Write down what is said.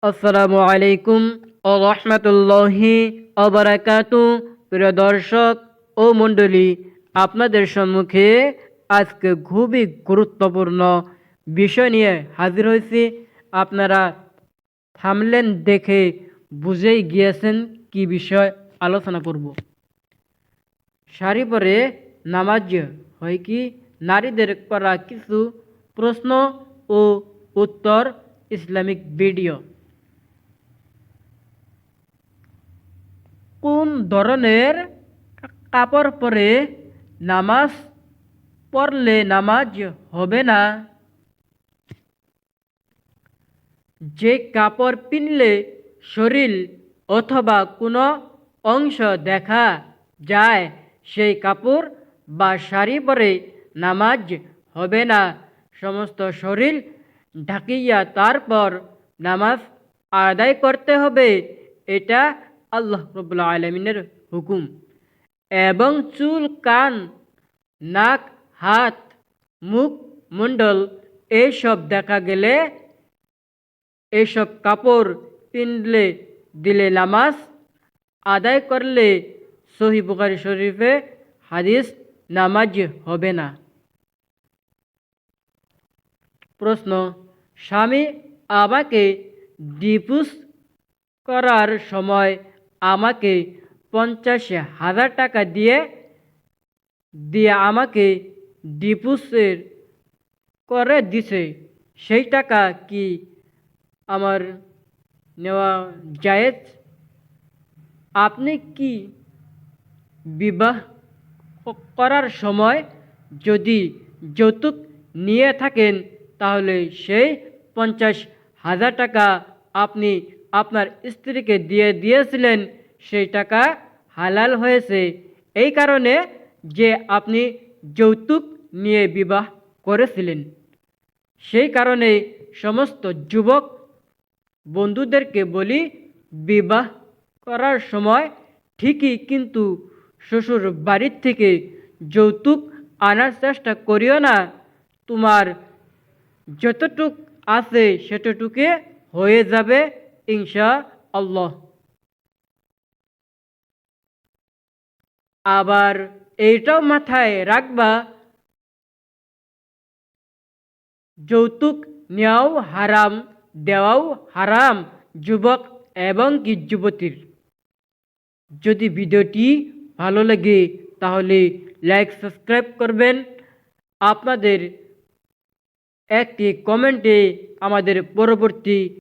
আসসালামু আলাইকুম ও রহমতুল্লাহি অবরাকাতু। প্রিয় দর্শক ও মণ্ডলী, আপনাদের সম্মুখে আজকে খুবই গুরুত্বপূর্ণ বিষয় নিয়ে হাজির হয়েছি। আপনারা থামলেন দেখে বুঝেই গিয়েছেন কি বিষয় আলোচনা করব। শাড়ি পরে নামাজ হয় কি? নারীদের করা কিছু প্রশ্ন ও উত্তর, ইসলামিক ভিডিও। কোন ধরনের কাপড় পরে নামাজ পড়লে নামাজ হবে না? যে কাপড় পিনলে শরীর অথবা কোনো অংশ দেখা যায় সেই কাপড় বা শাড়ি পরে নামাজ হবে না। সমস্ত শরীর ঢাকিয়া তারপর নামাজ আদায় করতে হবে। এটা আল্লাহ রাব্বুল আলামিনের হুকুম। এবং চুল, কান, নাক, হাত, মুখ মণ্ডল এইসব দেখা গেলে এইসব কাপড় পিনলে দিলে নামাজ আদায় করলে সহিহ বুখারী শরীফে হাদিস, নামাজ হবে না। প্রশ্ন: স্বামী আমাকে ডিভোর্স করার সময় আমাকে 50,000 টাকা দিয়ে আমাকে ডিভোর্সের করে দিছে, সেই টাকা কি আমার নেওয়া জায়েজ? আপনি কি বিবাহ করার সময় যদি যৌতুক নিয়ে থাকেন তাহলে সেই 50,000 টাকা আপনি আপনার স্ত্রীকে দিয়েছিলেন, সেই টাকা হালাল হয়েছে এই কারণে যে আপনি যৌতুক নিয়ে বিবাহ করেছিলেন। সেই কারণে সমস্ত যুবক বন্ধুদেরকে বলি, বিবাহ করার সময় ঠিকই কিন্তু শ্বশুর বাড়ির থেকে যৌতুক আনার চেষ্টা করিও না। তোমার যতটুক আছে সেতটুকে হয়ে যাবে ইনশাআল্লাহ। আবার এইটাও মাথায় রাখবা, যৌতুক নেওয়াও হারাম, দেওয়াও হারাম যুবক এবং কি যুবতীর। যদি ভিডিওটি ভালো লাগে তাহলে লাইক, সাবস্ক্রাইব করবেন। আপনাদের একটি কমেন্টে আমাদের পরবর্তী